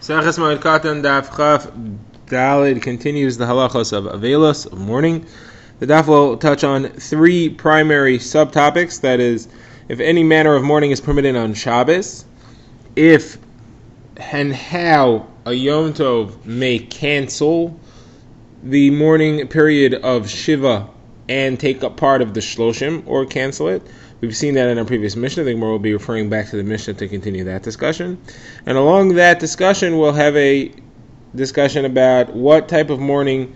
Moed Katan Daf Dalid continues the halachos of avelos, of mourning. The daf will touch on three primary subtopics. That is, if any manner of mourning is permitted on Shabbos, if and how a Yom Tov may cancel the mourning period of Shiva and take up part of the Shloshim or cancel it. We've seen that in our previous Mishnah. I think we'll be referring back to the Mishnah to continue that discussion. And along that discussion, we'll have a discussion about what type of mourning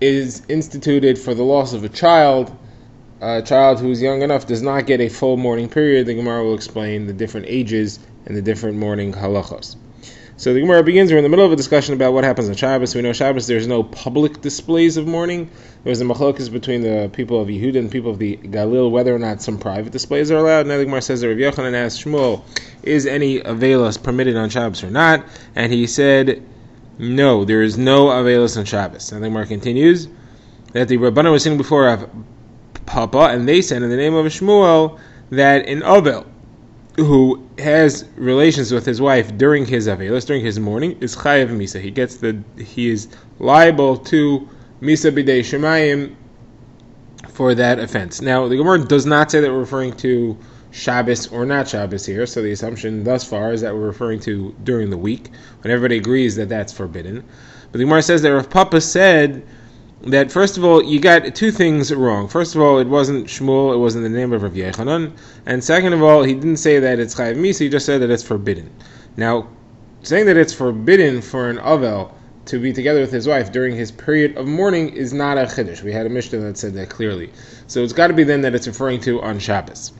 is instituted for the loss of a child. A child who's young enough does not get a full mourning period. The Gemara will explain the different ages and the different mourning halachos. So the Gemara begins, we're in the middle of a discussion about what happens on Shabbos. We know Shabbos there's no public displays of mourning. There's a machlokas between the people of Yehuda and the people of the Galil, whether or not some private displays are allowed. Now the Gemara says that Rav Yochanan asked Shmuel, is any avelos permitted on Shabbos or not? And he said, no, there is no avelos on Shabbos. And the Gemara continues, that the Rabbanan was sitting before Rav Papa, and they said in the name of Shmuel, that an avel who has relations with his wife during his avelos, during his mourning, is chayav misa. He is liable to misa b'dei shemayim for that offense. Now, the Gemara does not say that we're referring to Shabbos or not Shabbos here, so the assumption thus far is that we're referring to during the week, when everybody agrees that that's forbidden. But the Gemara says that Rav Papa said that first of all, you got two things wrong. First of all, it wasn't Shmuel, it wasn't the name of Rav Yochanan. And second of all, he didn't say that it's chayav misa, he just said that it's forbidden. Now, saying that it's forbidden for an avel to be together with his wife during his period of mourning is not a chiddush. We had a Mishnah that said that clearly. So it's got to be then that it's referring to on Shabbos.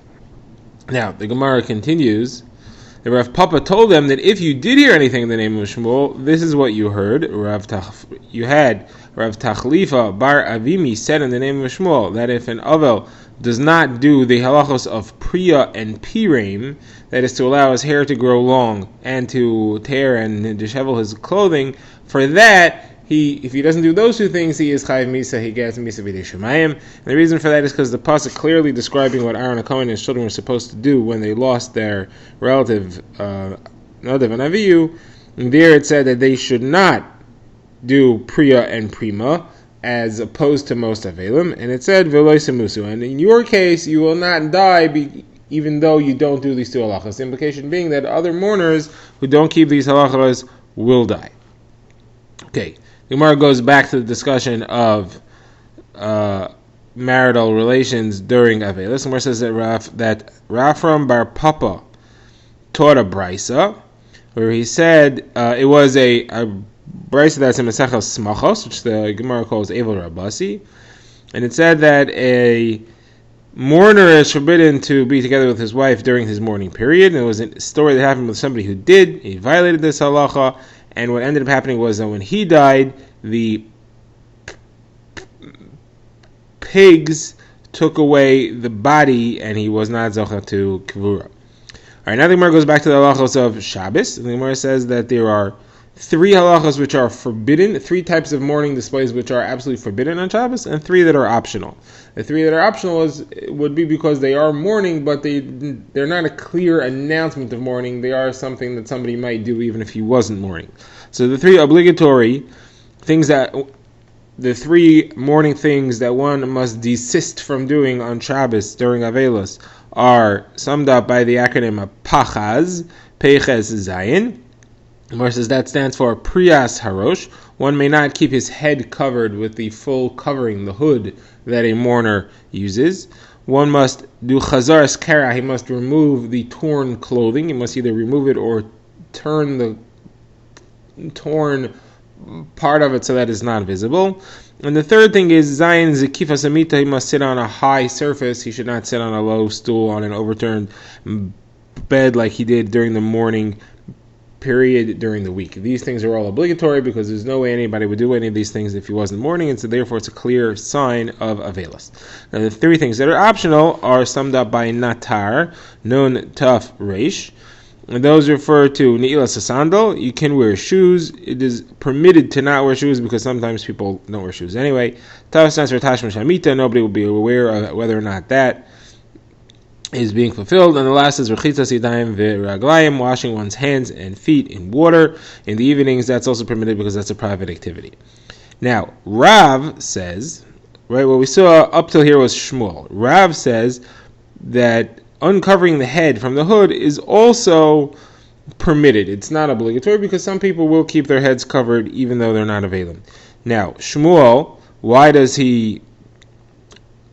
Now, the Gemara continues. The Rav Papa told them that if you did hear anything in the name of Shmuel, this is what you heard. You had Rav Tachlifa bar Avimi said in the name of Shmuel that if an avel does not do the halachos of priya and pireim, that is to allow his hair to grow long and to tear and dishevel his clothing, for that, if he doesn't do those two things, he is chayav misa, he gets misa b'dei shemayim. And the reason for that is because the pasuk clearly describing what Aaron HaKohen and his children were supposed to do when they lost their relative Nadav and Avihu. And there it said that they should not do priya and prima, as opposed to most avelim. And it said v'lo semusu. And in your case, you will not die even though you don't do these two halachas. The implication being that other mourners who don't keep these halachas will die. Okay. The Gemara goes back to the discussion of marital relations during avelos. The Gemara says that Rafram bar Papa taught a brisa where he said it was a brisa that's in Maseches Smachos, which the Gemara calls Evel Rabasi, and it said that a mourner is forbidden to be together with his wife during his mourning period. And it was a story that happened with somebody who did. He violated this halacha. And what ended up happening was that when he died, the pigs took away the body, and he was not zocha to kvura. All right, now the Gemara goes back to the halachos of Shabbos. And the Gemara says that there are three halachos which are forbidden, three types of mourning displays which are absolutely forbidden on Shabbos, and three that are optional. The three that are optional would be because they are mourning, but they're not a clear announcement of mourning. They are something that somebody might do even if he wasn't mourning. So the three obligatory things the three mourning things that one must desist from doing on Shabbos during Avelos are summed up by the acronym PACHAZ, Peches Zayin. Versus that stands for Priyas Harosh. One may not keep his head covered with the full covering, the hood that a mourner uses. One must do Chazaras Kara. He must remove the torn clothing. He must either remove it or turn the torn part of it so that it's not visible. And the third thing is Zayin Zekifa Samita. He must sit on a high surface. He should not sit on a low stool on an overturned bed like he did during the mourning period during the week. These things are all obligatory because there's no way anybody would do any of these things if he wasn't mourning, and so therefore it's a clear sign of avelos. Now the three things that are optional are summed up by Natar, Nun, Taf, Reish. And those refer to Ne'ilas Sandal. You can wear shoes. It is permitted to not wear shoes because sometimes people don't wear shoes anyway. Taf stands for Tashma Shamita. Nobody will be aware of whether or not that is being fulfilled, and the last is rechitzas yadayim v'raglayim, washing one's hands and feet in water in the evenings. That's also permitted because that's a private activity. Now, Rav says, right, what we saw up till here was Shmuel. Rav says that uncovering the head from the hood is also permitted. It's not obligatory because some people will keep their heads covered even though they're not available. Now, Shmuel, why does he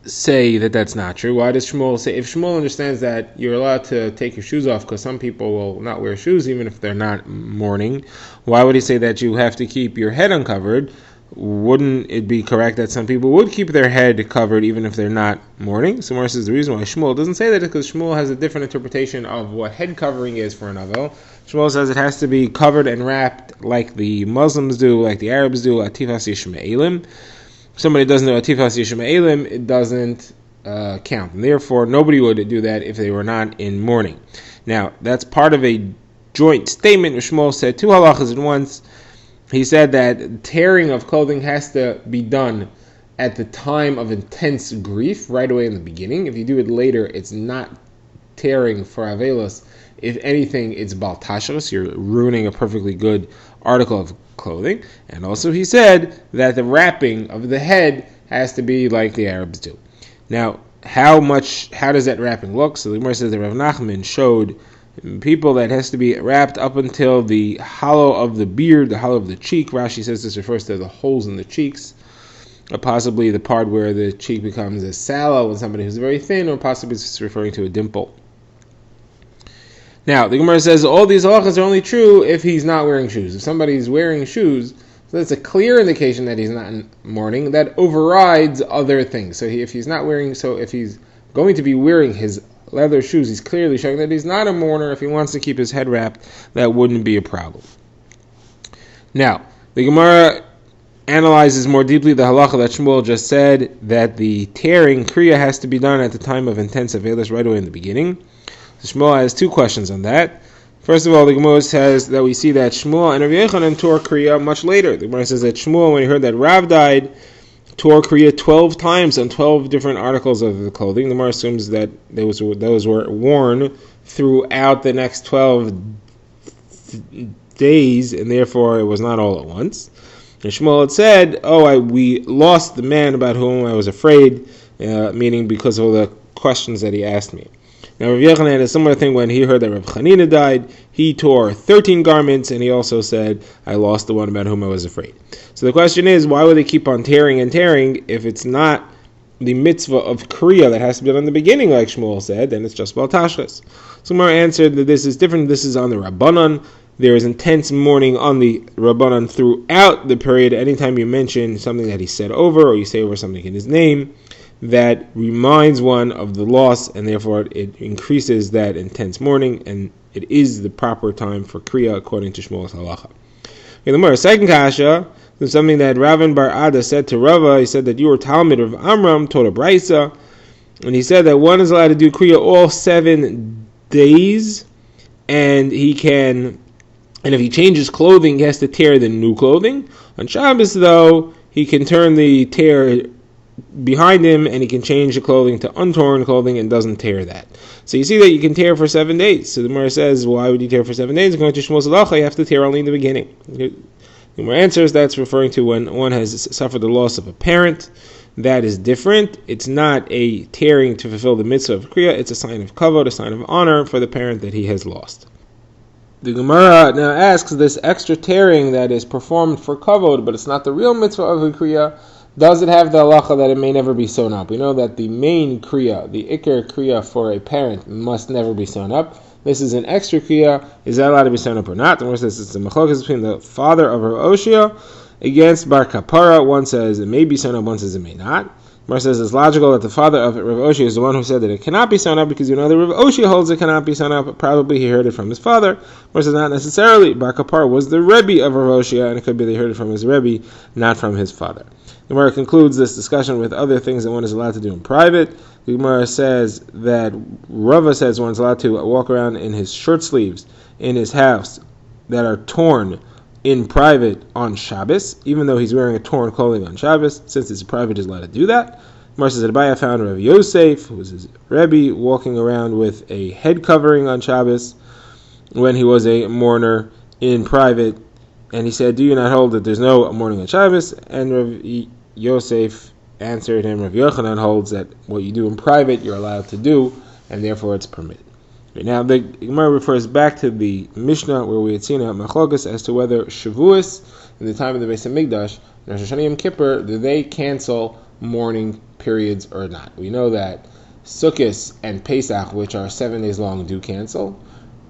say that that's not true? Why does Shmuel say, if Shmuel understands that you're allowed to take your shoes off because some people will not wear shoes even if they're not mourning, why would he say that you have to keep your head uncovered? Wouldn't it be correct that some people would keep their head covered even if they're not mourning? So Mar says the reason why Shmuel doesn't say that is because Shmuel has a different interpretation of what head covering is for an avel. Shmuel says it has to be covered and wrapped like the Muslims do, like the Arabs do, atifas yishma'elim. If somebody doesn't know atifas yishma'elim, it doesn't count. And therefore, nobody would do that if they were not in mourning. Now, that's part of a joint statement where Shmuel said two halachas at once. He said that tearing of clothing has to be done at the time of intense grief, right away in the beginning. If you do it later, it's not tearing for avelos. If anything, it's bal tashros. You're ruining a perfectly good article of clothing. And also he said that the wrapping of the head has to be like the Arabs do. Now, how does that wrapping look? So the Gemara says that Rav Nachman showed people that has to be wrapped up until the hollow of the beard, the hollow of the cheek. Rashi says this refers to the holes in the cheeks, or possibly the part where the cheek becomes a sallow when somebody who's very thin, or possibly it's referring to a dimple. Now, the Gemara says all these halachas are only true if he's not wearing shoes. If somebody's wearing shoes, so that's a clear indication that he's not in mourning. That overrides other things. So if he's going to be wearing his leather shoes, he's clearly showing that he's not a mourner. If he wants to keep his head wrapped, that wouldn't be a problem. Now, the Gemara analyzes more deeply the halacha that Shmuel just said, that the tearing kriya has to be done at the time of intense avelos right away in the beginning. So Shmuel has two questions on that. First of all, the Gemara says that we see that Shmuel and Rav Yochanan tore kriya much later. The Gemara says that Shmuel, when he heard that Rav died, tore kriya 12 times on 12 different articles of the clothing. The Gemara assumes that those were worn throughout the next 12 days, and therefore it was not all at once. And Shmuel had said, we lost the man about whom I was afraid, meaning because of all the questions that he asked me. Now Rav Yochanan had a similar thing when he heard that Rav Chanina died. He tore 13 garments, and he also said, I lost the one about whom I was afraid. So the question is, why would they keep on tearing and tearing if it's not the mitzvah of kriya that has to be done in the beginning, like Shmuel said, then it's just bal tashchis. So Gemara answered that this is different. This is on the Rabbanan. There is intense mourning on the Rabbanan throughout the period. Anytime you mention something that he said over, or you say over something in his name, that reminds one of the loss, and therefore it increases that intense mourning, and it is the proper time for kriya according to Shmuel's halacha. Okay, the more second kasha, there's something that Ravin Bar Ada said to Rava. He said that you were Talmud of Amram, taught a brisa, and he said that one is allowed to do kriya all 7 days, and if he changes clothing, he has to tear the new clothing. On Shabbos, though, he can turn the tear behind him, and he can change the clothing to untorn clothing and doesn't tear that. So you see that you can tear for 7 days. So the Gemara says, why would you tear for 7 days? According to Shmuel's halacha, you have to tear only in the beginning. The Gemara answers that's referring to when one has suffered the loss of a parent. That is different. It's not a tearing to fulfill the mitzvah of kriya. It's a sign of kavod, a sign of honor for the parent that he has lost. The Gemara now asks, this extra tearing that is performed for kavod, but it's not the real mitzvah of a kriya, does it have the halacha that it may never be sewn up? We know that the main kriya, the ikar kriya for a parent, must never be sewn up. This is an extra kriya. Is that allowed to be sewn up or not? The Gemara says it's a machlokas between the father of Rav Oshia against Bar Kapara. One says it may be sewn up, one says it may not. The Gemara says it's logical that the father of Rav Oshia is the one who said that it cannot be sewn up, because you know that Rav Oshia holds it cannot be sewn up. Probably he heard it from his father. The Gemara says not necessarily. Bar Kapara was the Rebbe of Rav Oshia, and it could be they heard it from his Rebbe, not from his father. The Gemara concludes this discussion with other things that one is allowed to do in private. The Gemara says that Rava says one's allowed to walk around in his shirt sleeves in his house that are torn in private on Shabbos, even though he's wearing a torn clothing on Shabbos. Since it's private, he's allowed to do that. Gemara says that Abaye found Rav Yosef, who was his Rebbe, walking around with a head covering on Shabbos when he was a mourner in private. And he said, do you not hold that there's no mourning on Shabbos? And Rav Yosef answered him, Rav Yochanan holds that what you do in private you're allowed to do, and therefore it's permitted. Right, now the Gemara refers back to the Mishnah where we had seen a machlokas as to whether Shavuos in the time of the Beis Hamikdash and Rosh Hashanah Yom Kippur, do they cancel mourning periods or not? We know that Sukkot and Pesach, which are 7 days long, do cancel.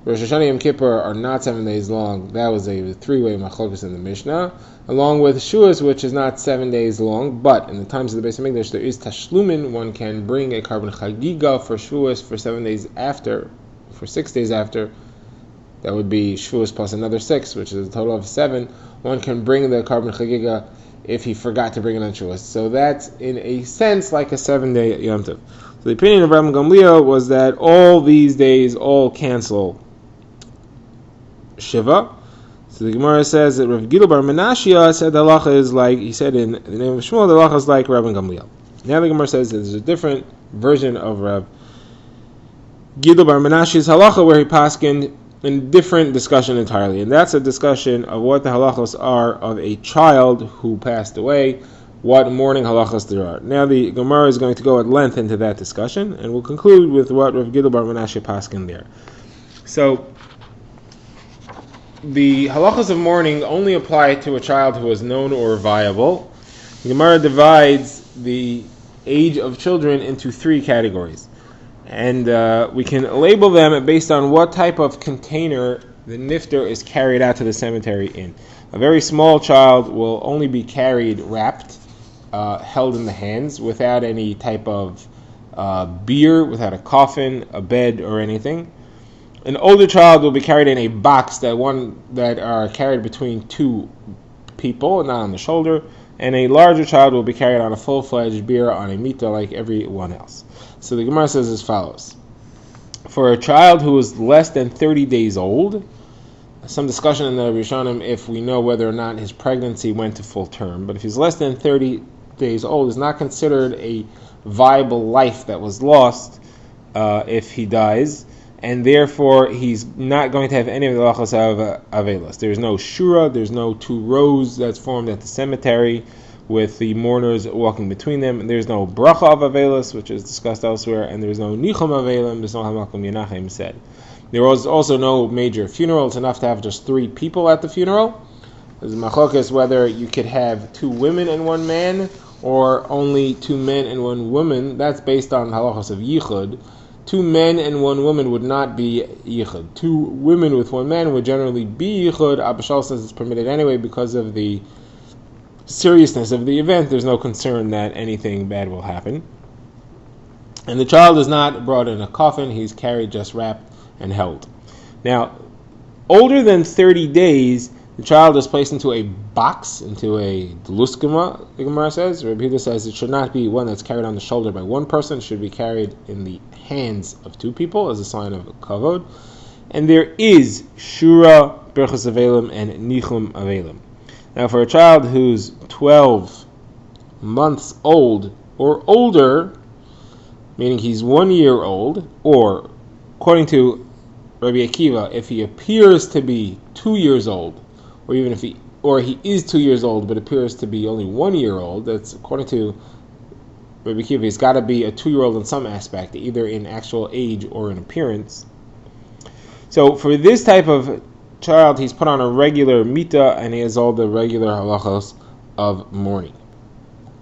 Rosh Hashanah Yom Kippur are not 7 days long. That was a three-way machlokas in the Mishnah, along with Shavuos, which is not 7 days long, but in the times of the Beis Hamikdash there is Tashlumin. One can bring a carbon chagiga for Shavuos for 7 days after, for 6 days after. That would be Shavuos plus another 6, which is a total of 7. One can bring the carbon chagiga if he forgot to bring it on Shavuos. So that's, in a sense, like a 7-day Yom Tov. So the opinion of Rabbi Gamliel was that all these days all cancel Shiva. So the Gemara says that Rav Gidol Bar Menashia said the halacha is like, he said in the name of Shmuel, the halacha is like Rabbi Gamliel. Now the Gemara says that there's a different version of Rav Gidol Bar Menashia's halacha where he paskined in different discussion entirely, and that's a discussion of what the halachos are of a child who passed away, what mourning halachos there are. Now the Gemara is going to go at length into that discussion, and we'll conclude with what Rav Gidol Bar Menashia paskined there. So the halachos of mourning only apply to a child who is known or viable. The Gemara divides the age of children into 3 categories. And we can label them based on what type of container the nifter is carried out to the cemetery in. A very small child will only be carried wrapped, held in the hands, without any type of bier, without a coffin, a bed, or anything. An older child will be carried in a box that are carried between 2 people, not on the shoulder, and a larger child will be carried on a full-fledged bier on a mita like everyone else. So the Gemara says as follows. For a child who is less than 30 days old, some discussion in the Rishonim if we know whether or not his pregnancy went to full term, but if he's less than 30 days old, is not considered a viable life that was lost if he dies, and therefore he's not going to have any of the halachos of avelos. There's no shura, there's no 2 rows that's formed at the cemetery with the mourners walking between them, and there's no bracha of avelos, which is discussed elsewhere, and there's no nichum avelim, there's no hamakom yenachem said. There was also no major funeral. It's enough to have just 3 people at the funeral. There's a machlokas whether you could have 2 women and 1 man, or only 2 men and 1 woman. That's based on halachos of yichud. 2 men and 1 woman would not be yichud. 2 women with 1 man would generally be yichud. Abba Shal says it's permitted anyway because of the seriousness of the event. There's no concern that anything bad will happen. And the child is not brought in a coffin. He's carried just wrapped and held. Now, older than 30 days, the child is placed into a box, into a deluskima, the Gemara says. Rabbi Yehuda says it should not be one that's carried on the shoulder by 1 person. It should be carried in the hands of 2 people as a sign of kavod. And there is shura, berchos avelim, and nichum avelim. Now, for a child who's 12 months old or older, meaning he's 1 year old, or according to Rabbi Akiva, if he appears to be 2 years old, or even if he is 2 years old but appears to be only 1 year old, that's according to Rabbi Akiva, he's got to be a 2-year-old in some aspect, either in actual age or in appearance. So for this type of child, he's put on a regular mita, and he has all the regular halachos of mourning.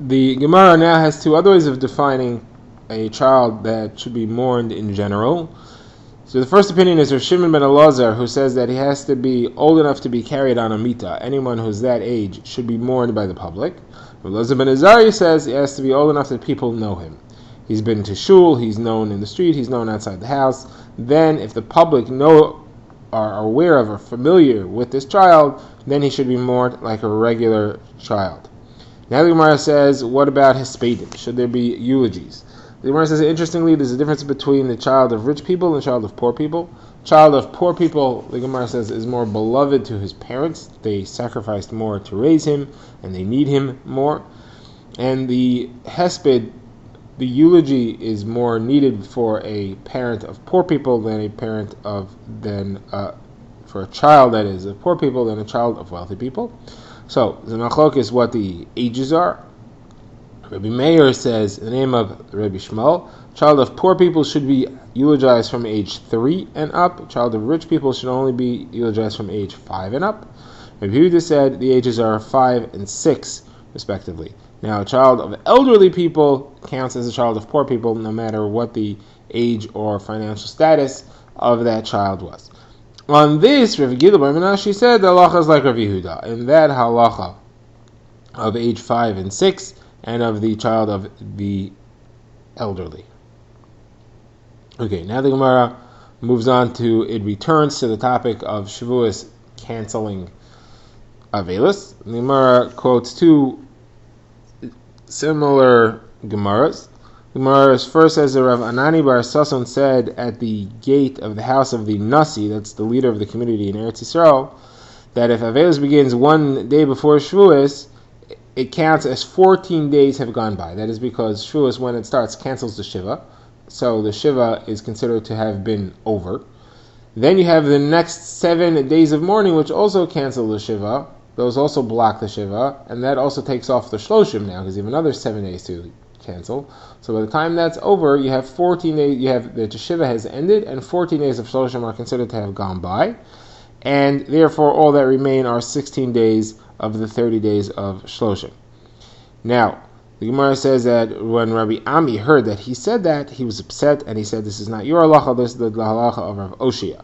The Gemara now has 2 other ways of defining a child that should be mourned in general. So the first opinion is Rav Shimon ben Elazar, who says that he has to be old enough to be carried on a mita. Anyone who's that age should be mourned by the public. Rav Elazar ben Azariah says he has to be old enough that people know him. He's been to shul, he's known in the street, he's known outside the house. Then if the public are aware of or familiar with this child, then he should be mourned like a regular child. Now the Gemara says, what about hespedim? Should there be eulogies? The Gemara says, interestingly, there's a difference between the child of rich people and the child of poor people. Child of poor people, the Gemara says, is more beloved to his parents. They sacrificed more to raise him, and they need him more. And the hesped the eulogy is more needed for a parent of poor people than for a child that is of poor people than a child of wealthy people. So the machlok is what the ages are. Rabbi Meir says, in the name of Rabbi Shmuel, child of poor people should be eulogized from age 3 and up. Child of rich people should only be eulogized from age 5 and up. Rabbi Yehuda said the ages are 5 and 6, respectively. Now, a child of elderly people counts as a child of poor people, no matter what the age or financial status of that child was. On this, Rav Gila bar Menashe said the halacha is like Rav Yehuda, in that halacha of age 5 and 6, and of the child of the elderly. Okay, now the Gemara moves on it returns to the topic of Shavuos canceling Avelis. The Gemara quotes two similar Gemaras. Gemara's first says that Rav Anani bar Sason said at the gate of the house of the Nasi, that's the leader of the community in Eretz Yisrael, that if Avelis begins one day before Shavuos, it counts as 14 days have gone by. That is because Shavuos, when it starts, cancels the Shiva. So the Shiva is considered to have been over. Then you have the next 7 days of mourning, which also cancel the Shiva. Those also block the Shiva. And that also takes off the Shloshim now, because you have another 7 days to cancel. So by the time that's over, you have 14 days, the Shiva has ended, and 14 days of Shloshim are considered to have gone by. And therefore, all that remain are 16 days of the 30 days of Shloshim. Now, the Gemara says that when Rabbi Ami heard that he said that, he was upset, and he said, this is not your halacha, this is the halacha of Rav Oshia.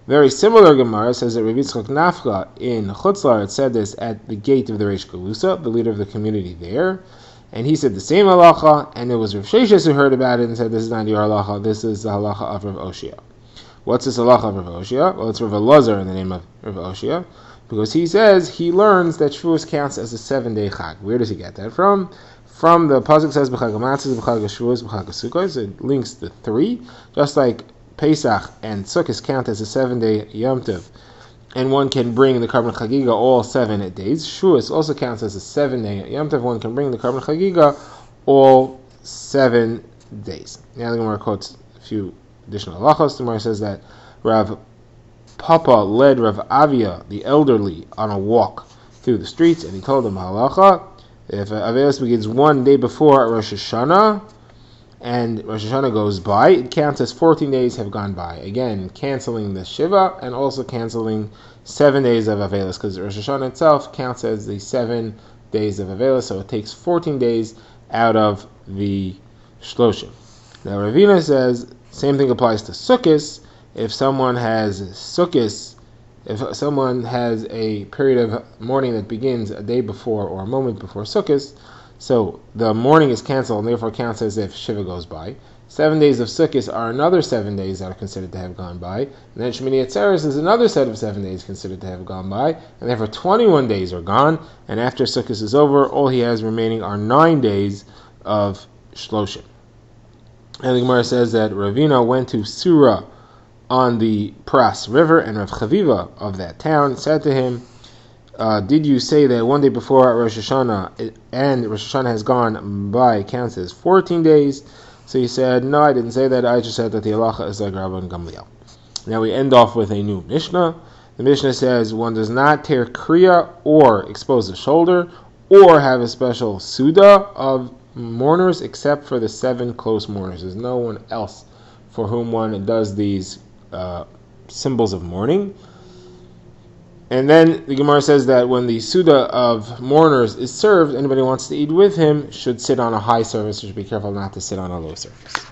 Very similar Gemara says that Rabbi Yitzchak Nafka in Chutz La'aretz said this at the gate of the Reish Galusa, the leader of the community there, and he said the same halacha, and it was Rav Sheshes who heard about it and said, this is not your halacha, this is the halacha of Rav Oshia. What's this halacha of Rav Oshia? Well, it's Rav Elazar in the name of Rav Oshia, because he says he learns that Shavuos counts as a 7-day chag. Where does he get that from? From the pasuk says b'chag hamatzos, b'chag Shavuos, b'chag Sukkos. It links the 3, just like Pesach and Sukkot count as a 7-day Yom Tov, and one can bring the Karban Chagiga all 7 days. Shavuos also counts as a 7-day Yom Tov. One can bring the Karban Chagiga all 7 days. Now the Gemara quotes a few additional halachos. The Gemara says that Rav Papa led Rav Avia, the elderly, on a walk through the streets, and he told him halacha: if Avelis begins one day before Rosh Hashanah, and Rosh Hashanah goes by, it counts as 14 days have gone by. Again, canceling the Shiva, and also canceling 7 days of Avelis, because Rosh Hashanah itself counts as the 7 days of Avelis, so it takes 14 days out of the Shloshim. Now Ravina says, same thing applies to Sukkos. If someone has a period of mourning that begins a day before or a moment before Sukkot, so the mourning is canceled and therefore counts as if Shiva goes by. 7 days of Sukkot are another 7 days that are considered to have gone by. And then Shemini Atzeres is another set of 7 days considered to have gone by. And therefore 21 days are gone. And after Sukkot is over, all he has remaining are 9 days of Shloshim. And the Gemara says that Ravina went to Surah on the Pras River, and Rav Chaviva of that town said to him, did you say that one day before Rosh Hashanah, and Rosh Hashanah has gone by, counts as 14 days? So he said, no, I didn't say that, I just said that the halacha is like Rabban Gamliel. Now we end off with a new Mishnah. The Mishnah says one does not tear kriya or expose the shoulder or have a special suda of mourners except for the 7 close mourners. There's no one else for whom one does these symbols of mourning. And then the Gemara says that when the Suda of mourners is served, anybody who wants to eat with him should sit on a high surface, so should be careful not to sit on a low surface.